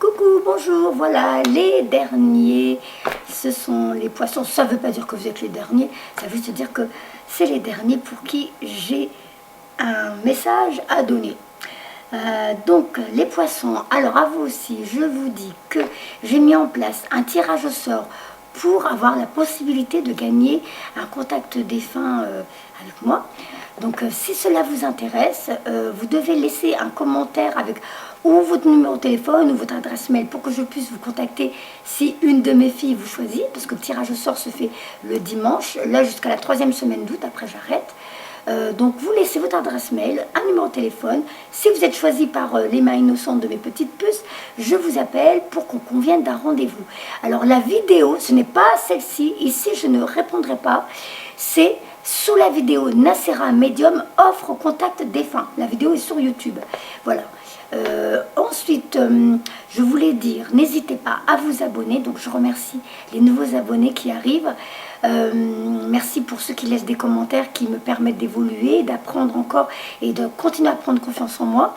Coucou, bonjour, voilà les derniers, ce sont les poissons. Ça ne veut pas dire que vous êtes les derniers, ça veut juste dire que c'est les derniers pour qui j'ai un message à donner. Donc les poissons, alors à vous aussi, je vous dis que j'ai mis en place un tirage au sort pour avoir la possibilité de gagner un contact défunt avec moi. Donc si cela vous intéresse, vous devez laisser un commentaire avec ou votre numéro de téléphone ou votre adresse mail pour que je puisse vous contacter si une de mes filles vous choisit, parce que le tirage au sort se fait le dimanche, là jusqu'à la 3e semaine d'août, après j'arrête. Donc vous laissez votre adresse mail, un numéro de téléphone. Si vous êtes choisi par les mains innocentes de mes petites puces, je vous appelle pour qu'on convienne d'un rendez-vous. Alors la vidéo, ce n'est pas celle-ci, ici je ne répondrai pas, c'est sous la vidéo Nacera Medium offre contact défunt. La vidéo est sur YouTube. Voilà. Ensuite, je voulais dire, n'hésitez pas à vous abonner. Donc je remercie les nouveaux abonnés qui arrivent. Merci pour ceux qui laissent des commentaires qui me permettent d'évoluer, d'apprendre encore et de continuer à prendre confiance en moi.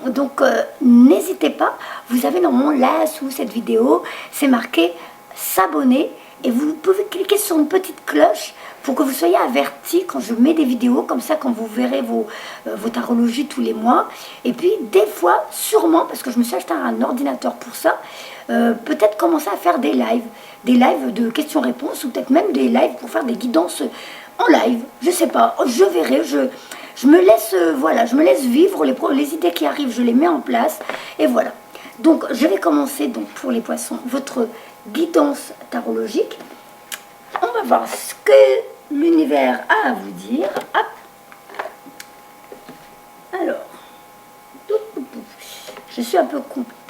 Donc n'hésitez pas, vous avez normalement là sous cette vidéo, c'est marqué s'abonner et vous pouvez cliquer sur une petite cloche pour que vous soyez avertis quand je mets des vidéos, comme ça quand vous verrez vos tarologies tous les mois. Et puis des fois, sûrement, parce que je me suis acheté un ordinateur pour ça, peut-être commencer à faire des lives de questions-réponses ou peut-être même des lives pour faire des guidances en live, je sais pas, je verrai, je me laisse, voilà, je me laisse vivre les idées qui arrivent, je les mets en place et voilà. Donc je vais commencer donc pour les poissons, votre guidance tarologique. On va voir ce que l'univers a à vous dire. Hop. Alors, je suis un peu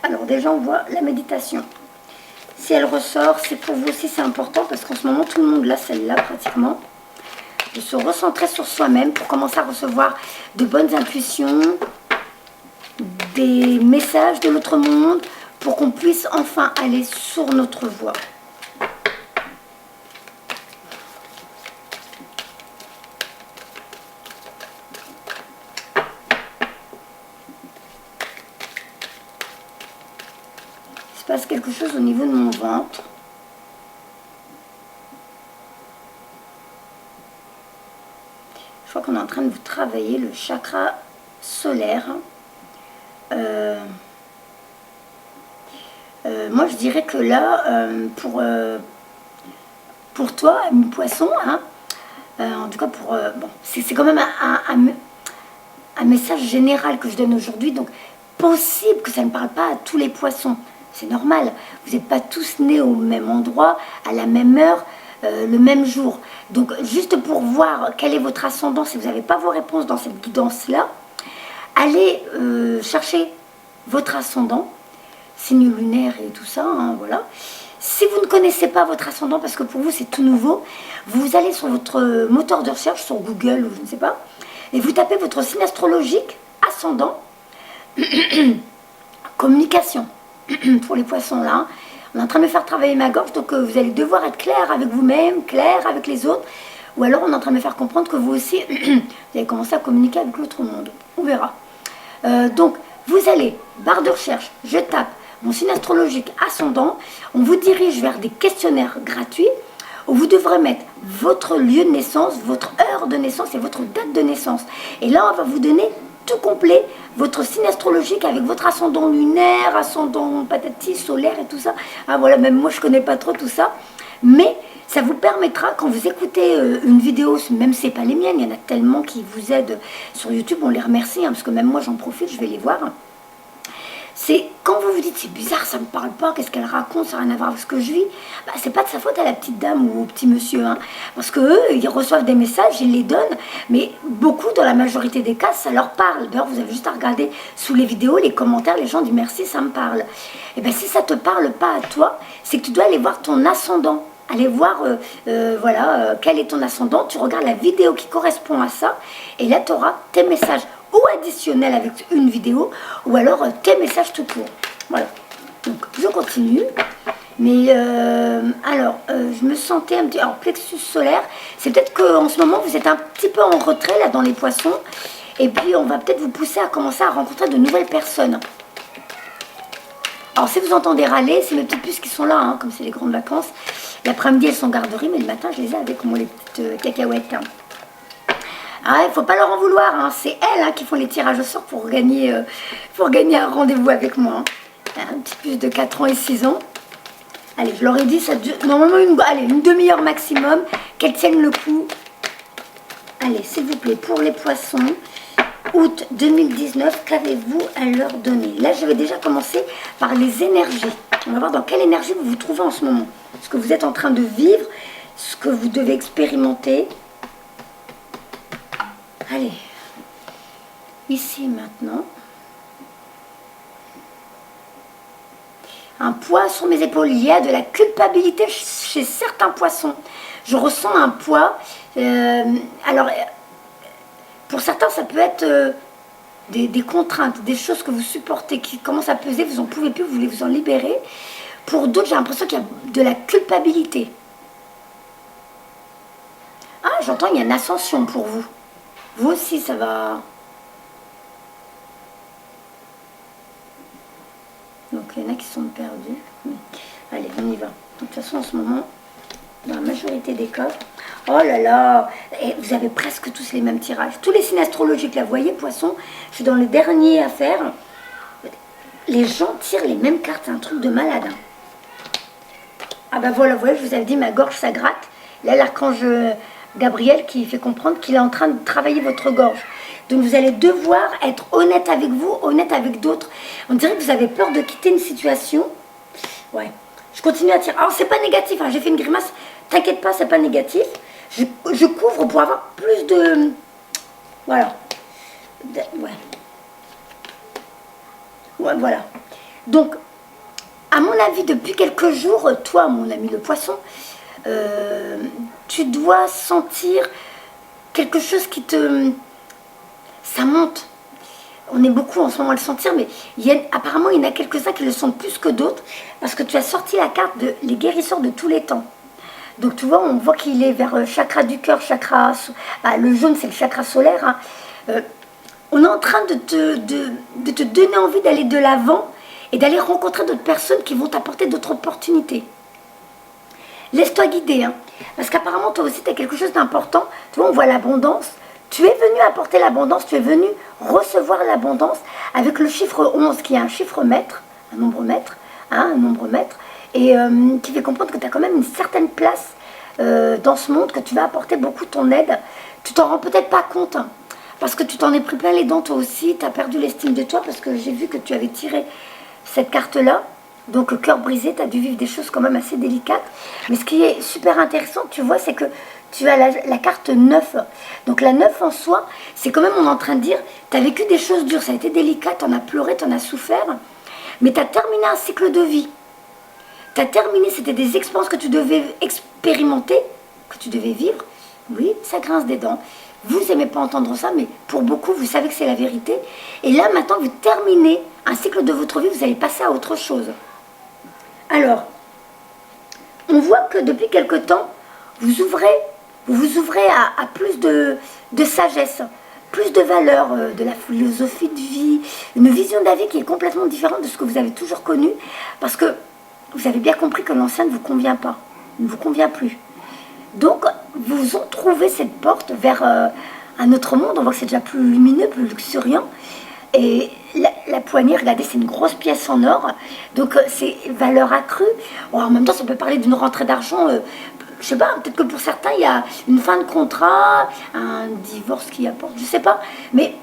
alors déjà on voit la méditation. Si elle ressort, c'est pour vous aussi, c'est important parce qu'en ce moment tout le monde l'a celle-là pratiquement. De se recentrer sur soi-même pour commencer à recevoir de bonnes intuitions, des messages de l'autre monde pour qu'on puisse enfin aller sur notre voie. Il se passe quelque chose au niveau de mon ventre. Je crois qu'on est en train de vous travailler le chakra solaire. Moi, je dirais que là, pour toi, ami poisson, hein, en tout cas pour... bon, c'est quand même un message général que je donne aujourd'hui. Donc, possible que ça ne parle pas à tous les poissons. C'est normal. Vous n'êtes pas tous nés au même endroit, à la même heure, le même jour. Donc, juste pour voir quel est votre ascendant, si vous n'avez pas vos réponses dans cette guidance-là, allez chercher votre ascendant, signe lunaire et tout ça, hein, voilà. Si vous ne connaissez pas votre ascendant, parce que pour vous c'est tout nouveau, vous allez sur votre moteur de recherche, sur Google ou je ne sais pas, et vous tapez votre signe astrologique, ascendant, communication, pour les poissons là. On est en train de me faire travailler ma gorge, donc vous allez devoir être clair avec vous-même, clair avec les autres, ou alors on est en train de me faire comprendre que vous aussi, vous allez commencer à communiquer avec l'autre monde. On verra. Donc, vous allez, barre de recherche, je tape mon signe astrologique ascendant, on vous dirige vers des questionnaires gratuits où vous devrez mettre votre lieu de naissance, votre heure de naissance et votre date de naissance. Et là, on va vous donner tout complet, votre signe astrologique avec votre ascendant lunaire, ascendant patati, solaire et tout ça. Ah voilà, même moi je connais pas trop tout ça, mais ça vous permettra, quand vous écoutez une vidéo, même si ce n'est pas les miennes, il y en a tellement qui vous aident sur YouTube, on les remercie, hein, parce que même moi j'en profite, je vais les voir. C'est quand vous vous dites, c'est bizarre, ça ne me parle pas, qu'est-ce qu'elle raconte, ça n'a rien à voir avec ce que je vis, bah, c'est pas de sa faute à la petite dame ou au petit monsieur, hein, parce qu'eux, ils reçoivent des messages, ils les donnent, mais beaucoup, dans la majorité des cas, ça leur parle. D'ailleurs, vous avez juste à regarder sous les vidéos, les commentaires, les gens disent merci, ça me parle. Et bien si ça ne te parle pas à toi, c'est que tu dois aller voir ton ascendant. Allez voir voilà, quel est ton ascendant, tu regardes la vidéo qui correspond à ça, et là tu auras tes messages ou additionnels avec une vidéo, ou alors tes messages tout court. Voilà, donc je continue. Mais alors, je me sentais un petit... Alors, plexus solaire, c'est peut-être qu'en ce moment vous êtes un petit peu en retrait là dans les poissons, et puis on va peut-être vous pousser à commencer à rencontrer de nouvelles personnes. Alors si vous entendez râler, c'est mes petites puces qui sont là, hein, comme c'est les grandes vacances. L'après-midi elles sont en garderie, mais le matin je les ai avec moi, les petites cacahuètes. Hein. Ah, il ne faut pas leur en vouloir, hein. C'est elles hein, qui font les tirages au sort pour gagner un rendez-vous avec moi. Hein. Un petit puce de 4 ans et 6 ans. Allez, je leur ai dit, ça dure normalement une demi-heure maximum, qu'elles tiennent le coup. Allez, s'il vous plaît, pour les poissons, août 2019, qu'avez-vous à leur donner? Là, je vais déjà commencer par les énergies. On va voir dans quelle énergie vous vous trouvez en ce moment. Ce que vous êtes en train de vivre, ce que vous devez expérimenter. Allez, ici maintenant. Un poids sur mes épaules, il y a de la culpabilité chez certains poissons. Je ressens un poids. Alors, pour certains, ça peut être des contraintes, des choses que vous supportez, qui commencent à peser, vous n'en pouvez plus, vous voulez vous en libérer. Pour d'autres, j'ai l'impression qu'il y a de la culpabilité. Ah, j'entends, il y a une ascension pour vous. Vous aussi, ça va... Donc il y en a qui sont perdus. Mais, allez, on y va. De toute façon, en ce moment, dans la majorité des cas, oh là là, et vous avez presque tous les mêmes tirages. Tous les signes astrologiques, là, vous voyez, poisson, je suis dans le dernier à faire. Les gens tirent les mêmes cartes, c'est un truc de malade. Hein. Ah ben voilà, vous voyez, je vous avais dit, ma gorge, ça gratte. Là, l'archange Gabriel qui fait comprendre qu'il est en train de travailler votre gorge. Donc vous allez devoir être honnête avec vous, honnête avec d'autres. On dirait que vous avez peur de quitter une situation. Ouais. Je continue à tirer. Alors c'est pas négatif, hein. J'ai fait une grimace. T'inquiète pas, c'est pas négatif. Je couvre pour avoir plus de... Voilà. Ouais. Ouais, voilà. Donc, à mon avis, depuis quelques jours, toi, mon ami le poisson, tu dois sentir quelque chose qui te... Ça monte. On est beaucoup en ce moment à le sentir, mais apparemment, il y en a quelques-uns qui le sentent plus que d'autres, parce que tu as sorti la carte de les guérisseurs de tous les temps. Donc, tu vois, on voit qu'il est vers chakra du cœur, chakra... le jaune, c'est le chakra solaire. Hein. On est en train de te donner envie d'aller de l'avant et d'aller rencontrer d'autres personnes qui vont t'apporter d'autres opportunités. Laisse-toi guider, hein, parce qu'apparemment, toi aussi, tu as quelque chose d'important. Tu vois, on voit l'abondance. Tu es venu apporter l'abondance, tu es venu recevoir l'abondance avec le chiffre 11 qui est un chiffre maître, un nombre maître, hein, un nombre maître, et qui fait comprendre que tu as quand même une certaine place dans ce monde, que tu vas apporter beaucoup ton aide. Tu t'en rends peut-être pas compte, hein, parce que tu t'en es pris plein les dents toi aussi, tu as perdu l'estime de toi, parce que j'ai vu que tu avais tiré cette carte-là. Donc cœur brisé, tu as dû vivre des choses quand même assez délicates. Mais ce qui est super intéressant, tu vois, c'est que tu as la carte 9. Donc la 9 en soi, c'est quand même, on est en train de dire, tu as vécu des choses dures, ça a été délicat, tu en as pleuré, tu en as souffert. Mais tu as terminé un cycle de vie. Tu as terminé, c'était des expériences que tu devais expérimenter, que tu devais vivre. Oui, ça grince des dents. Vous n'aimez pas entendre ça, mais pour beaucoup, vous savez que c'est la vérité. Et là, maintenant, vous terminez un cycle de votre vie, vous allez passer à autre chose. Alors, on voit que depuis quelque temps, vous vous ouvrez à plus de sagesse, plus de valeur, de la philosophie de vie, une vision de la vie qui est complètement différente de ce que vous avez toujours connu, parce que vous avez bien compris que l'ancien ne vous convient pas, ne vous convient plus. Donc, vous en trouvez cette porte vers un autre monde. On voit que c'est déjà plus lumineux, plus luxuriant. Et la poignée, regardez, c'est une grosse pièce en or. Donc, c'est valeur accrue. Bon, en même temps, ça peut parler d'une rentrée d'argent. Je sais pas, peut-être que pour certains, il y a une fin de contrat, un divorce qui apporte, je sais pas. Mais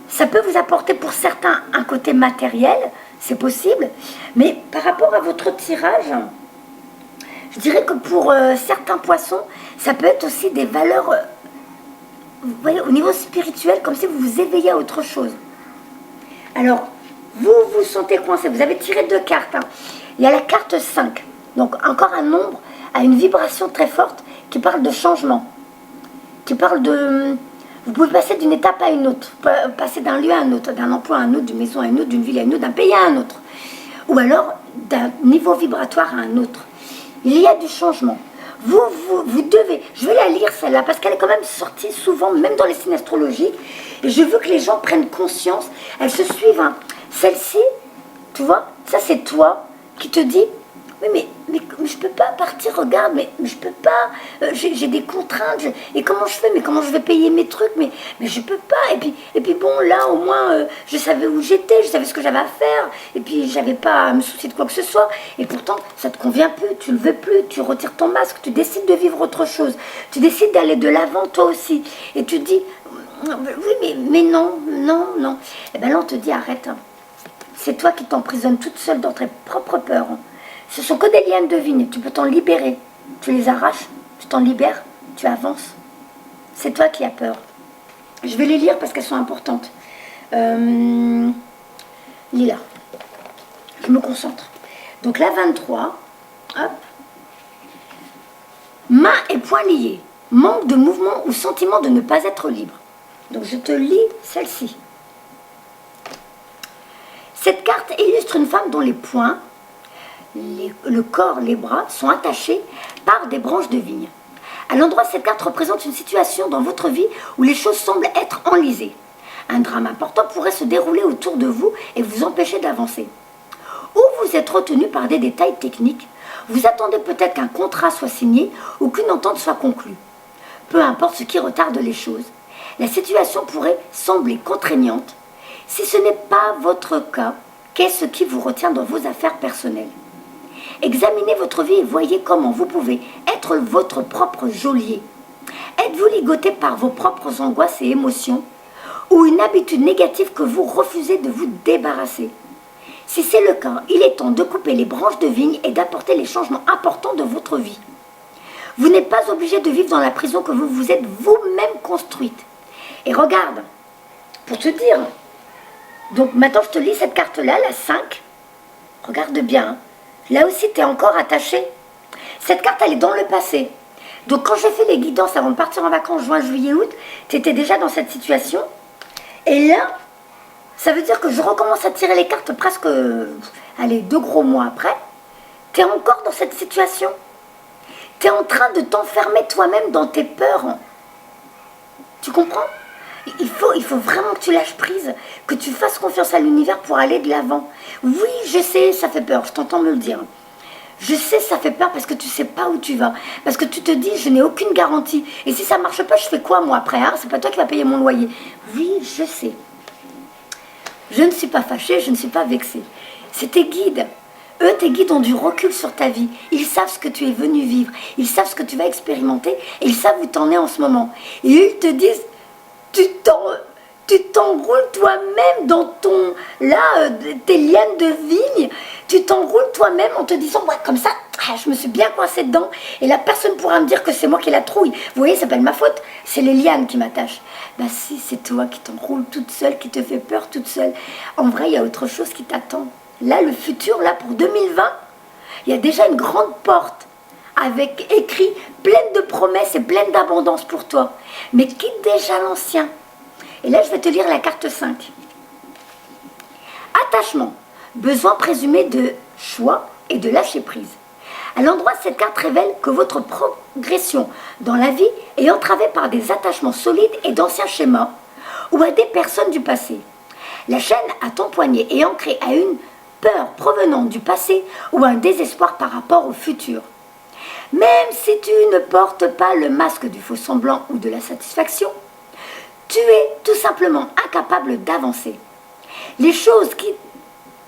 ça peut vous apporter pour certains un côté matériel, c'est possible. Mais par rapport à votre tirage, je dirais que pour certains poissons, ça peut être aussi des valeurs, vous voyez, au niveau spirituel, comme si vous vous éveillez à autre chose. Alors, vous vous sentez coincé, vous avez tiré 2 cartes. Hein. Il y a la carte 5, donc encore un nombre à une vibration très forte qui parle de changement, qui parle de... Vous pouvez passer d'une étape à une autre, passer d'un lieu à un autre, d'un emploi à un autre, d'une maison à une autre, d'une ville à une autre, d'un pays à un autre, ou alors d'un niveau vibratoire à un autre. Il y a du changement. Vous devez, je vais la lire celle-là, parce qu'elle est quand même sortie souvent, même dans les signes astrologiques, et je veux que les gens prennent conscience, elles se suivent. Hein. Celle-ci, Tu vois, ça c'est toi qui te dis, oui mais je peux pas partir, regarde, mais je peux pas, j'ai des contraintes, et comment je fais, mais comment je vais payer mes trucs, mais je peux pas, et puis bon là au moins je savais où j'étais, je savais ce que j'avais à faire, et puis j'avais pas à me soucier de quoi que ce soit, et pourtant ça te convient plus, tu le veux plus, tu retires ton masque, tu décides de vivre autre chose, tu décides d'aller de l'avant toi aussi, et tu te dis, oui mais non, et bien là on te dit arrête, hein. C'est toi qui t'emprisonnes toute seule dans tes propres peurs. Ce sont que des liens de vigne, tu peux t'en libérer. Tu les arraches, tu t'en libères, tu avances. C'est toi qui as peur. Je vais les lire parce qu'elles sont importantes. Lila, je me concentre. Donc la 23, hop. Mains et poings liés, manque de mouvement ou sentiment de ne pas être libre. Donc je te lis celle-ci. Cette carte illustre une femme dont les poings, le corps, les bras sont attachés par des branches de vigne. À l'endroit, cette carte représente une situation dans votre vie où les choses semblent être enlisées. Un drame important pourrait se dérouler autour de vous et vous empêcher d'avancer. Ou vous êtes retenu par des détails techniques. Vous attendez peut-être qu'un contrat soit signé ou qu'une entente soit conclue. Peu importe ce qui retarde les choses, la situation pourrait sembler contraignante. Si ce n'est pas votre cas, qu'est-ce qui vous retient dans vos affaires personnelles? Examinez votre vie et voyez comment vous pouvez être votre propre geôlier. Êtes-vous ligoté par vos propres angoisses et émotions ou une habitude négative que vous refusez de vous débarrasser? Si c'est le cas, il est temps de couper les branches de vigne et d'apporter les changements importants de votre vie. Vous n'êtes pas obligé de vivre dans la prison que vous vous êtes vous-même construite. Et regarde, pour te dire, donc maintenant je te lis cette carte-là, la 5. Regarde bien, hein. Là aussi tu es encore attaché. Cette carte elle est dans le passé. Donc quand j'ai fait les guidances avant de partir en vacances juin, juillet, août, tu étais déjà dans cette situation. Et là, ça veut dire que je recommence à tirer les cartes presque, allez, 2 gros mois après. Tu es encore dans cette situation. Tu es en train de t'enfermer toi-même dans tes peurs. Tu comprends ? Il faut vraiment que tu lâches prise, que tu fasses confiance à l'univers pour aller de l'avant. Oui, je sais, ça fait peur, je t'entends me le dire. Je sais, ça fait peur parce que tu ne sais pas où tu vas. Parce que tu te dis, je n'ai aucune garantie. Et si ça ne marche pas, je fais quoi moi après, hein? C'est pas toi qui vas payer mon loyer. Oui, je sais. Je ne suis pas fâchée, je ne suis pas vexée. C'est tes guides. Eux, tes guides ont du recul sur ta vie. Ils savent ce que tu es venu vivre. Ils savent ce que tu vas expérimenter. Et ils savent où tu en es en ce moment. Et ils te disent, tu t'enroules toi-même dans tes lianes de vigne. Tu t'enroules toi-même en te disant, ouais, comme ça, je me suis bien coincée dedans. Et la personne pourra me dire que c'est moi qui la trouille. Vous voyez, c'est pas de ma faute. C'est les lianes qui m'attachent. Bah si, c'est toi qui t'enroules toute seule, qui te fait peur toute seule. En vrai, il y a autre chose qui t'attend. Là, le futur, là, pour 2020, il y a déjà une grande porte avec écrit pleine de promesses et pleine d'abondance pour toi. Mais quitte déjà l'ancien. Et là, je vais te lire la carte 5. Attachement. Besoin présumé de choix et de lâcher prise. À l'endroit, cette carte révèle que votre progression dans la vie est entravée par des attachements solides et d'anciens schémas ou à des personnes du passé. La chaîne à ton poignet est ancrée à une peur provenant du passé ou un désespoir par rapport au futur. Même si tu ne portes pas le masque du faux semblant ou de la satisfaction, tu es tout simplement incapable d'avancer. Les choses qui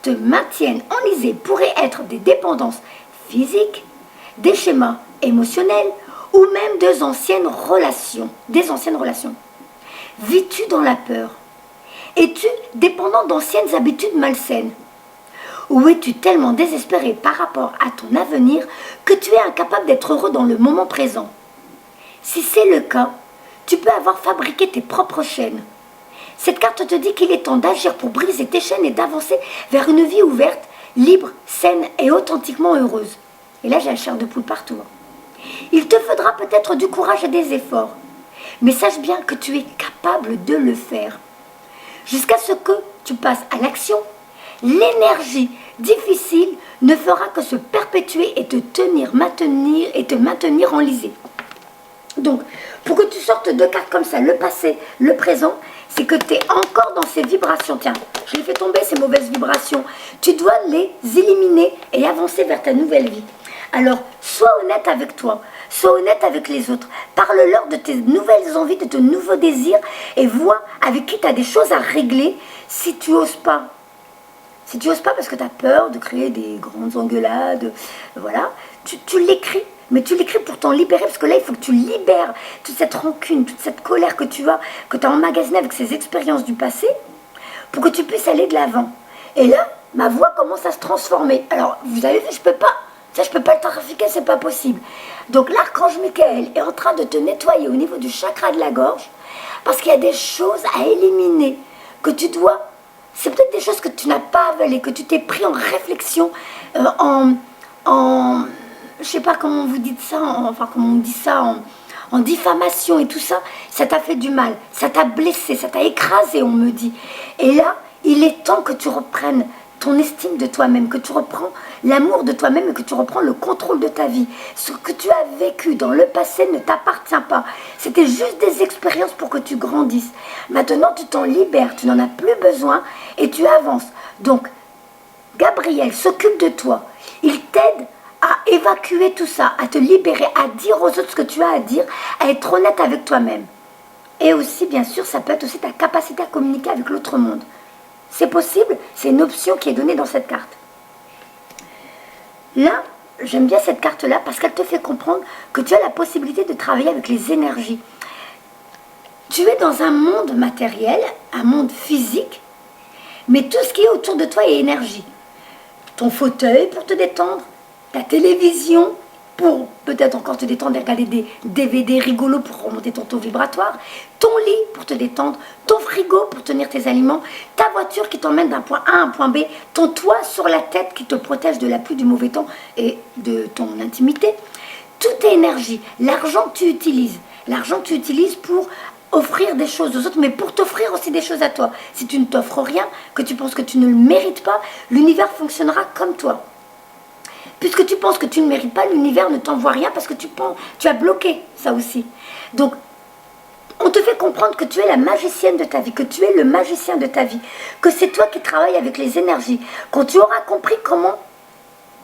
te maintiennent enlisé pourraient être des dépendances physiques, des schémas émotionnels ou même des anciennes relations. Vis-tu dans la peur? Es-tu dépendant d'anciennes habitudes malsaines? Ou es-tu tellement désespéré par rapport à ton avenir que tu es incapable d'être heureux dans le moment présent? Si c'est le cas, tu peux avoir fabriqué tes propres chaînes. Cette carte te dit qu'il est temps d'agir pour briser tes chaînes et d'avancer vers une vie ouverte, libre, saine et authentiquement heureuse. Et là, j'ai la chair de poule partout. Il te faudra peut-être du courage et des efforts, mais sache bien que tu es capable de le faire. Jusqu'à ce que tu passes à l'action, l'énergie difficile ne fera que se perpétuer et te maintenir enlisé. Donc, pour que tu sortes 2 cartes comme ça, le passé, le présent, c'est que tu es encore dans ces vibrations. Tiens, je les fais tomber, ces mauvaises vibrations. Tu dois les éliminer et avancer vers ta nouvelle vie. Alors, sois honnête avec toi, sois honnête avec les autres. Parle-leur de tes nouvelles envies, de tes nouveaux désirs et vois avec qui tu as des choses à régler si tu n'oses pas. Si tu n'oses pas parce que tu as peur de créer des grandes engueulades, voilà, tu l'écris. Mais tu l'écris pour t'en libérer, parce que là, il faut que tu libères toute cette rancune, toute cette colère que tu as emmagasinée avec ces expériences du passé, pour que tu puisses aller de l'avant. Et là, ma voix commence à se transformer. Alors, vous avez vu, je peux pas. Ça, je peux pas le trafiquer, c'est pas possible. Donc, l'archange Michael est en train de te nettoyer au niveau du chakra de la gorge, parce qu'il y a des choses à éliminer, que tu dois... C'est peut-être des choses que tu n'as pas avalées, que tu t'es pris en réflexion, je sais pas comment vous dites ça, comment on dit ça, en diffamation et tout ça, ça t'a fait du mal, ça t'a blessé, ça t'a écrasé, on me dit. Et là, il est temps que tu reprennes ton estime de toi-même, que tu reprends l'amour de toi-même et que tu reprends le contrôle de ta vie. Ce que tu as vécu dans le passé ne t'appartient pas. C'était juste des expériences pour que tu grandisses. Maintenant, tu t'en libères, tu n'en as plus besoin et tu avances. Donc, Gabriel s'occupe de toi. Il t'aide à évacuer tout ça, à te libérer, à dire aux autres ce que tu as à dire, à être honnête avec toi-même. Et aussi, bien sûr, ça peut être aussi ta capacité à communiquer avec l'autre monde. C'est possible, c'est une option qui est donnée dans cette carte. Là, j'aime bien cette carte-là parce qu'elle te fait comprendre que tu as la possibilité de travailler avec les énergies. Tu es dans un monde matériel, un monde physique, mais tout ce qui est autour de toi est énergie. Ton fauteuil pour te détendre, ta télévision pour peut-être encore te détendre et regarder des DVD rigolos pour remonter ton taux vibratoire, ton lit pour te détendre, ton frigo pour tenir tes aliments, ta voiture qui t'emmène d'un point A à un point B, ton toit sur la tête qui te protège de la pluie, du mauvais temps et de ton intimité. Tout est énergie. L'argent que tu utilises pour offrir des choses aux autres, mais pour t'offrir aussi des choses à toi. Si tu ne t'offres rien, que tu penses que tu ne le mérites pas, l'univers fonctionnera comme toi. Puisque tu penses que tu ne mérites pas, l'univers ne t'envoie rien parce que tu as bloqué ça aussi. Donc, on te fait comprendre que tu es la magicienne de ta vie, que tu es le magicien de ta vie, que c'est toi qui travailles avec les énergies, quand tu auras compris comment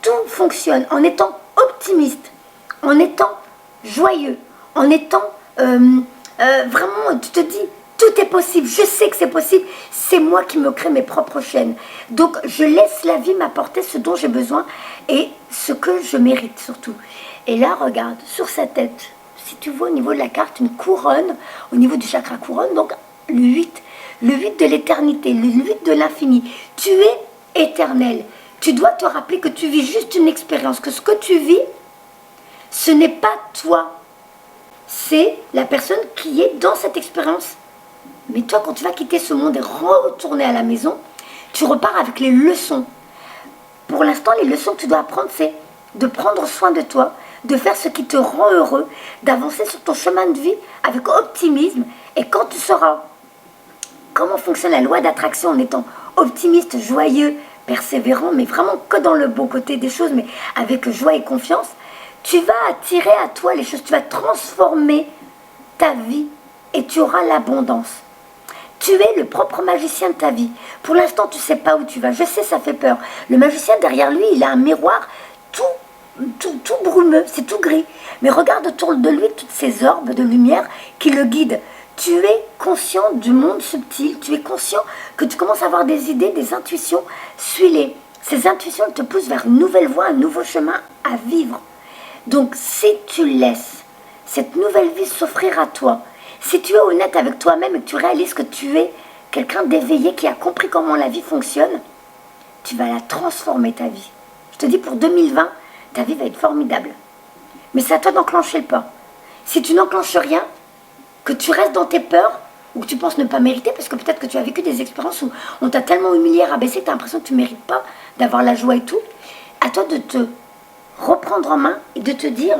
tout fonctionne, en étant optimiste, en étant joyeux, en étant vraiment, tu te dis, tout est possible, je sais que c'est possible, c'est moi qui me crée mes propres chaînes. Donc, je laisse la vie m'apporter ce dont j'ai besoin et ce que je mérite surtout. Et là, regarde, sur sa tête, si tu vois au niveau de la carte, une couronne, au niveau du chakra couronne, donc le 8 de l'éternité, le 8 de l'infini. Tu es éternel. Tu dois te rappeler que tu vis juste une expérience, que ce que tu vis, ce n'est pas toi. C'est la personne qui est dans cette expérience. Mais toi, quand tu vas quitter ce monde et retourner à la maison, tu repars avec les leçons. Pour l'instant, les leçons que tu dois apprendre, c'est de prendre soin de toi, de faire ce qui te rend heureux, d'avancer sur ton chemin de vie avec optimisme. Et quand tu sauras comment fonctionne la loi d'attraction en étant optimiste, joyeux, persévérant, mais vraiment que dans le bon côté des choses, mais avec joie et confiance, tu vas attirer à toi les choses, tu vas transformer ta vie et tu auras l'abondance. Tu es le propre magicien de ta vie. Pour l'instant, tu ne sais pas où tu vas. Je sais, ça fait peur. Le magicien, derrière lui, il a un miroir tout brumeux, c'est tout gris. Mais regarde autour de lui toutes ces orbes de lumière qui le guident. Tu es conscient du monde subtil. Tu es conscient que tu commences à avoir des idées, des intuitions. Suis-les. Ces intuitions te poussent vers une nouvelle voie, un nouveau chemin à vivre. Donc, si tu laisses cette nouvelle vie s'offrir à toi, si tu es honnête avec toi-même et que tu réalises que tu es quelqu'un d'éveillé qui a compris comment la vie fonctionne, tu vas la transformer ta vie. Je te dis, pour 2020, ta vie va être formidable. Mais c'est à toi d'enclencher le pas. Si tu n'enclenches rien, que tu restes dans tes peurs, ou que tu penses ne pas mériter, parce que peut-être que tu as vécu des expériences où on t'a tellement humilié, rabaissé, que tu as l'impression que tu ne mérites pas d'avoir la joie et tout, à toi de te reprendre en main et de te dire...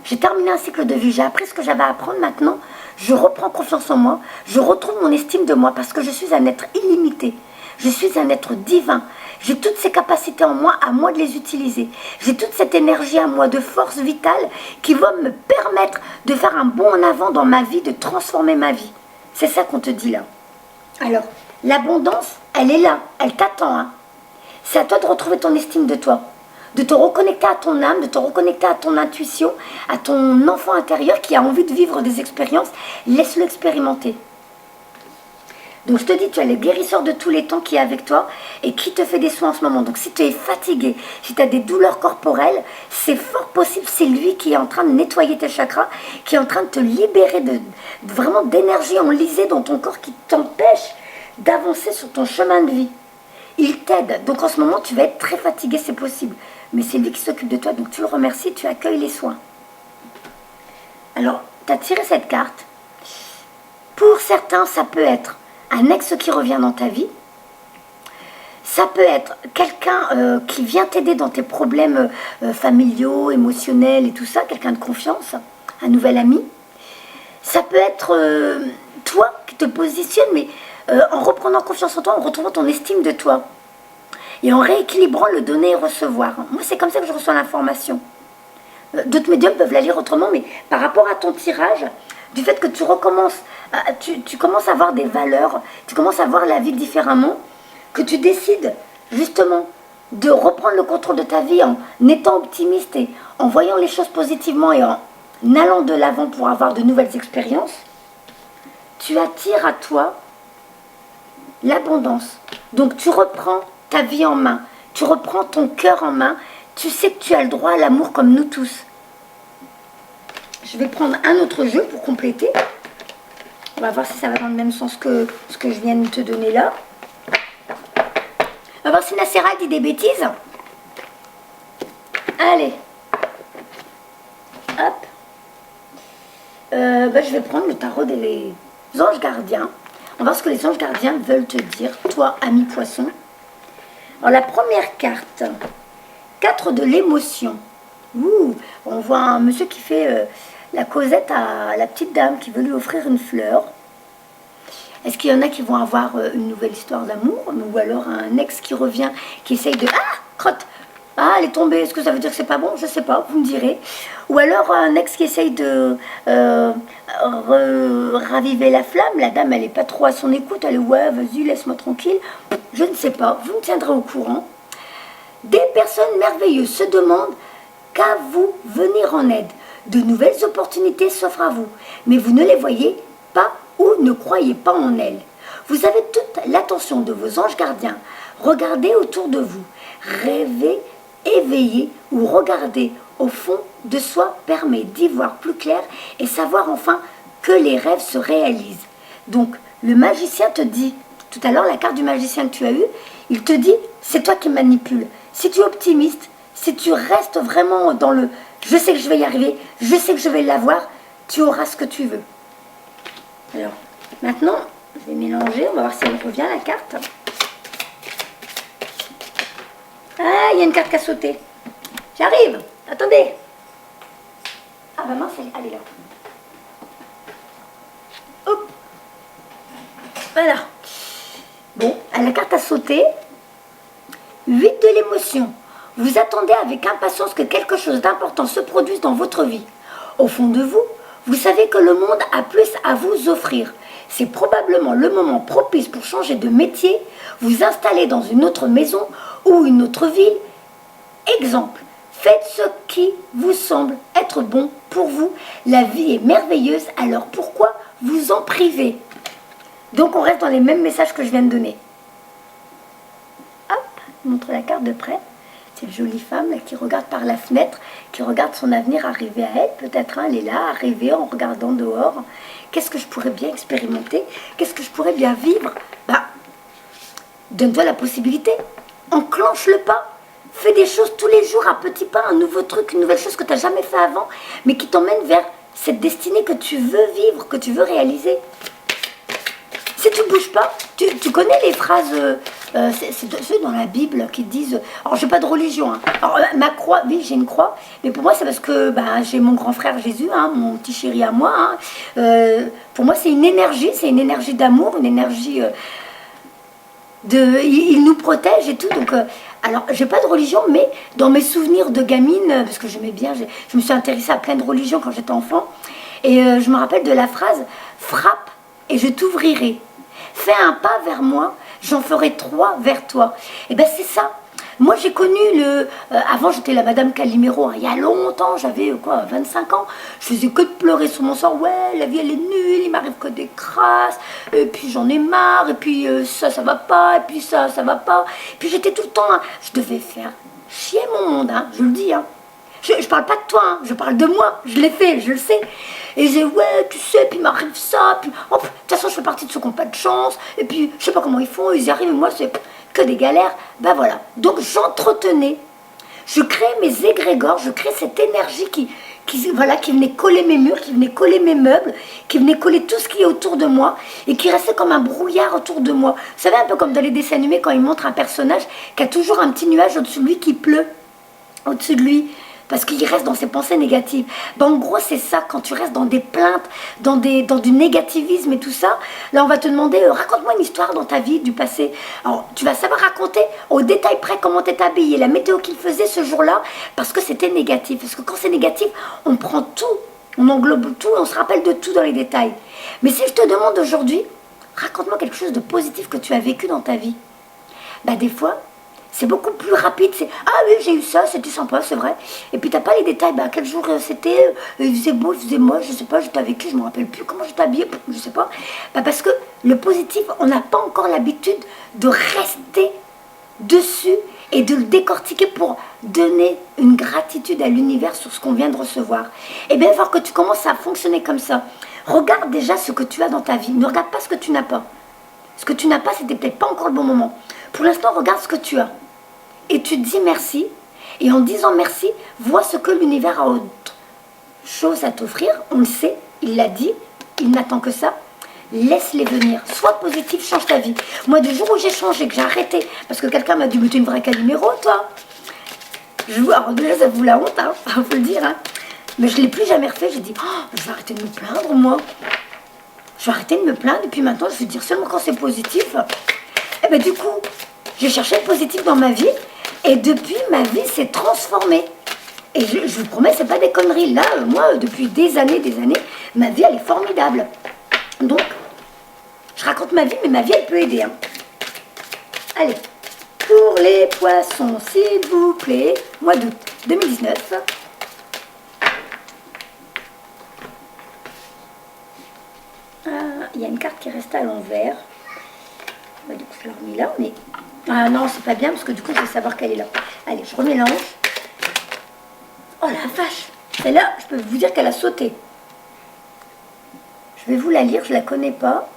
J'ai terminé un cycle de vie, j'ai appris ce que j'avais à apprendre maintenant, je reprends confiance en moi, je retrouve mon estime de moi parce que je suis un être illimité, je suis un être divin, j'ai toutes ces capacités en moi, à moi de les utiliser, j'ai toute cette énergie à moi de force vitale qui va me permettre de faire un bond en avant dans ma vie, de transformer ma vie. C'est ça qu'on te dit là. Alors, l'abondance, elle est là, elle t'attend. Hein. C'est à toi de retrouver ton estime de toi, de te reconnecter à ton âme, de te reconnecter à ton intuition, à ton enfant intérieur qui a envie de vivre des expériences. Laisse-le expérimenter. Donc je te dis, tu as le guérisseur de tous les temps qui est avec toi et qui te fait des soins en ce moment. Donc si tu es fatigué, si tu as des douleurs corporelles, c'est fort possible, c'est lui qui est en train de nettoyer tes chakras, qui est en train de te libérer vraiment d'énergie enlisée dans ton corps qui t'empêche d'avancer sur ton chemin de vie. Il t'aide. Donc en ce moment, tu vas être très fatigué, c'est possible. Mais c'est lui qui s'occupe de toi, donc tu le remercies, tu accueilles les soins. Alors, tu as tiré cette carte. Pour certains, ça peut être un ex qui revient dans ta vie. Ça peut être quelqu'un qui vient t'aider dans tes problèmes familiaux, émotionnels et tout ça, quelqu'un de confiance, un nouvel ami. Ça peut être toi qui te positionne, mais en reprenant confiance en toi, en retrouvant ton estime de toi et en rééquilibrant le donner et recevoir. Moi, c'est comme ça que je reçois l'information. D'autres médiums peuvent la lire autrement, mais par rapport à ton tirage, du fait que tu recommences, tu commences à avoir des valeurs, tu commences à voir la vie différemment, que tu décides justement de reprendre le contrôle de ta vie en étant optimiste et en voyant les choses positivement et en allant de l'avant pour avoir de nouvelles expériences, tu attires à toi l'abondance. Donc tu reprends ta vie en main, tu reprends ton cœur en main, tu sais que tu as le droit à l'amour comme nous tous. Je vais prendre un autre jeu pour compléter. On va voir si ça va dans le même sens que ce que je viens de te donner là. On va voir si Nacera dit des bêtises. Allez. Hop. Je vais prendre le tarot des anges gardiens. On va voir ce que les anges gardiens veulent te dire, toi, ami poisson. Alors, la première carte, 4 de l'émotion. On voit un monsieur qui fait la causette à la petite dame qui veut lui offrir une fleur. Est-ce qu'il y en a qui vont avoir une nouvelle histoire d'amour, ou alors un ex qui revient, qui essaye de... Ah, crotte! Ah, elle est tombée, est-ce que ça veut dire que c'est pas bon? Je sais pas, vous me direz. Ou alors un ex qui essaye de raviver la flamme. La dame, elle est pas trop à son écoute, elle est ouais, vas-y, laisse-moi tranquille. Je ne sais pas, vous me tiendrez au courant. Des personnes merveilleuses se demandent qu'à vous venir en aide. De nouvelles opportunités s'offrent à vous, mais vous ne les voyez pas ou ne croyez pas en elles. Vous avez toute l'attention de vos anges gardiens. Regardez autour de vous, rêvez, éveillez ou regardez au fond de soi permet d'y voir plus clair et savoir enfin que les rêves se réalisent. Donc le magicien te dit, tout à l'heure la carte du magicien que tu as eue, il te dit c'est toi qui manipules. Si tu es optimiste, si tu restes vraiment dans le je sais que je vais y arriver, je sais que je vais l'avoir, tu auras ce que tu veux. Alors, maintenant, je vais mélanger, on va voir si elle revient la carte. Ah, il y a une carte qui a sauté. J'arrive, attendez. Ah bah mince, elle est là. Hop. Voilà. Bon, la carte a sauté. 8 de l'émotion. Vous attendez avec impatience que quelque chose d'important se produise dans votre vie. Au fond de vous, vous savez que le monde a plus à vous offrir. C'est probablement le moment propice pour changer de métier, vous installer dans une autre maison ou une autre ville. Exemple, faites ce qui vous semble être bon pour vous. La vie est merveilleuse, alors pourquoi vous en priver? Donc on reste dans les mêmes messages que je viens de donner. Hop, je montre la carte de près. Cette jolie femme là, qui regarde par la fenêtre, qui regarde son avenir arriver à elle. Peut-être elle est là, à rêver en regardant dehors. Qu'est-ce que je pourrais bien expérimenter? Qu'est-ce que je pourrais bien vivre? Donne-toi la possibilité. Enclenche le pas. Fais des choses tous les jours à petits pas, un nouveau truc, une nouvelle chose que tu n'as jamais fait avant, mais qui t'emmène vers cette destinée que tu veux vivre, que tu veux réaliser. Si tu ne bouges pas, tu connais les phrases, c'est ceux dans la Bible qui disent, alors j'ai pas de religion, hein. Alors ma croix, oui j'ai une croix, mais pour moi c'est parce que j'ai mon grand frère Jésus, hein, mon petit chéri à moi, hein. Pour moi c'est une énergie d'amour, une énergie il nous protège et tout, donc alors j'ai pas de religion, mais dans mes souvenirs de gamine, parce que j'aimais bien, je me suis intéressée à plein de religions quand j'étais enfant, et je me rappelle de la phrase, frappe et je t'ouvrirai. Fais un pas vers moi, j'en ferai 3 vers toi. Et bien c'est ça. Moi j'ai connu avant j'étais la Madame Calimero, hein, il y a longtemps, j'avais 25 ans. Je faisais que de pleurer sur mon sort. Ouais, la vie elle est nulle, il m'arrive que des crasses. Et puis j'en ai marre. Et puis ça va pas. Et puis ça va pas. Et puis j'étais tout le temps, hein, je devais faire chier mon monde, hein, je le dis. Hein. Je parle pas de toi, hein, je parle de moi. Je l'ai fait, je le sais. Et j'ai ouais, tu sais, puis il m'arrive ça. Puis de toute façon je fais partie de ceux qui n'ont pas de chance. Et puis je sais pas comment ils font, ils y arrivent. Et moi c'est que des galères, ben voilà. Donc j'entretenais, je créais mes égrégores, je créais cette énergie qui venait coller mes murs, qui venait coller mes meubles, qui venait coller tout ce qui est autour de moi, et qui restait comme un brouillard autour de moi. Vous savez, un peu comme dans les dessins animés, quand ils montrent un personnage qui a toujours un petit nuage au-dessus de lui qui pleut, au-dessus de lui, parce qu'il reste dans ses pensées négatives. Ben, en gros, c'est ça, quand tu restes dans des plaintes, dans du négativisme et tout ça, là, on va te demander, raconte-moi une histoire dans ta vie du passé. Alors, tu vas savoir raconter au détail près comment t'es habillé, la météo qu'il faisait ce jour-là, parce que c'était négatif. Parce que quand c'est négatif, on prend tout, on englobe tout, on se rappelle de tout dans les détails. Mais si je te demande aujourd'hui, raconte-moi quelque chose de positif que tu as vécu dans ta vie. Ben, des fois, c'est beaucoup plus rapide, c'est « Ah oui, j'ai eu ça, c'était sympa, c'est vrai. » Et puis t'as pas les détails, bah, quel jour c'était, il faisait beau, il faisait moche, je sais pas, j'étais avec qui, je me rappelle plus, comment j'étais habillée, je sais pas. Bah, parce que le positif, on n'a pas encore l'habitude de rester dessus et de le décortiquer pour donner une gratitude à l'univers sur ce qu'on vient de recevoir. Et bien, il va falloir que tu commences à fonctionner comme ça. Regarde déjà ce que tu as dans ta vie, ne regarde pas ce que tu n'as pas. Ce que tu n'as pas, c'était peut-être pas encore le bon moment. Pour l'instant, regarde ce que tu as. Et tu te dis merci. Et en disant merci, vois ce que l'univers a autre chose à t'offrir. On le sait, il l'a dit, il n'attend que ça. Laisse-les venir. Sois positif, change ta vie. Moi, du jour où j'ai changé, que j'ai arrêté, parce que quelqu'un m'a dit, mais t'es une vraie Calimero, toi. Alors déjà, ça vous la honte, hein, faut le dire. Hein. Mais je ne l'ai plus jamais refait. J'ai dit, oh, je vais arrêter de me plaindre, moi. Je vais arrêter de me plaindre. Et puis maintenant, je vais dire seulement quand c'est positif. Et bien du coup, j'ai cherché le positif dans ma vie. Et depuis, ma vie s'est transformée. Et je vous promets, c'est pas des conneries. Là, moi, depuis des années, ma vie, elle est formidable. Donc, je raconte ma vie, mais ma vie, elle peut aider. Hein. Allez, pour les poissons, s'il vous plaît, mois d'août 2019. Il y a une carte qui reste à l'envers. Bah, du coup, je l'ai remis là, mais... Ah non, c'est pas bien, parce que du coup, je vais savoir qu'elle est là. Allez, je remélange. Oh la vache! Celle-là, je peux vous dire qu'elle a sauté. Je vais vous la lire, je la connais pas.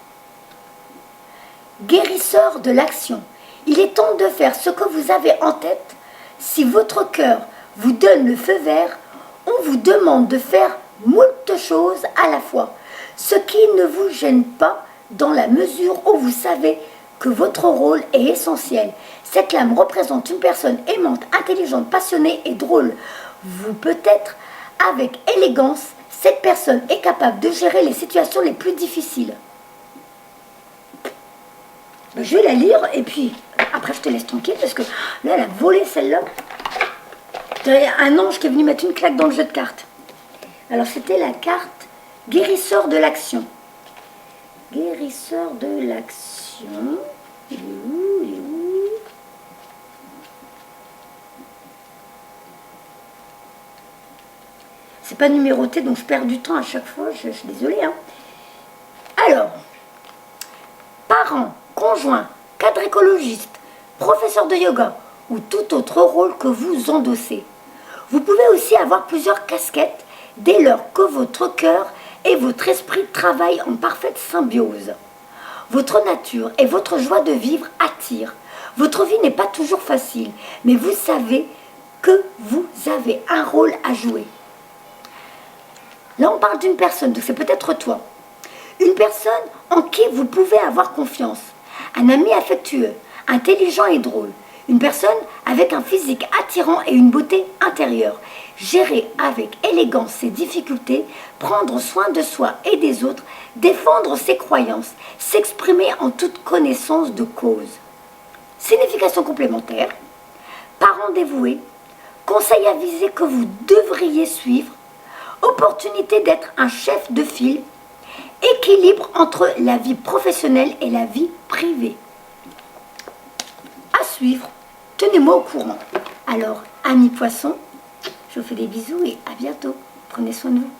Guérisseur de l'action. Il est temps de faire ce que vous avez en tête. Si votre cœur vous donne le feu vert, on vous demande de faire moult choses à la fois. Ce qui ne vous gêne pas dans la mesure où vous savez que votre rôle est essentiel. Cette lame représente une personne aimante, intelligente, passionnée et drôle. Vous peut-être, avec élégance, cette personne est capable de gérer les situations les plus difficiles. Ben, je vais la lire et puis après je te laisse tranquille parce que là elle a volé celle-là. Il y a un ange qui est venu mettre une claque dans le jeu de cartes. Alors c'était la carte guérisseur de l'action. Guérisseur de l'action. Il est où? Il est où? C'est pas numéroté donc je perds du temps à chaque fois. Je suis désolée. Hein. Alors, parents, conjoint, cadre écologiste, professeur de yoga ou tout autre rôle que vous endossez. Vous pouvez aussi avoir plusieurs casquettes dès lors que votre cœur et votre esprit travaillent en parfaite symbiose. Votre nature et votre joie de vivre attirent. Votre vie n'est pas toujours facile, mais vous savez que vous avez un rôle à jouer. Là, on parle d'une personne, donc c'est peut-être toi. Une personne en qui vous pouvez avoir confiance. Un ami affectueux, intelligent et drôle. Une personne avec un physique attirant et une beauté intérieure. Gérer avec élégance ses difficultés, prendre soin de soi et des autres, défendre ses croyances, s'exprimer en toute connaissance de cause. Signification complémentaire. Parents dévoués. Conseil avisé que vous devriez suivre. Opportunité d'être un chef de file. Équilibre entre la vie professionnelle et la vie privée. À suivre, tenez-moi au courant. Alors, amis poissons, je vous fais des bisous et à bientôt. Prenez soin de vous.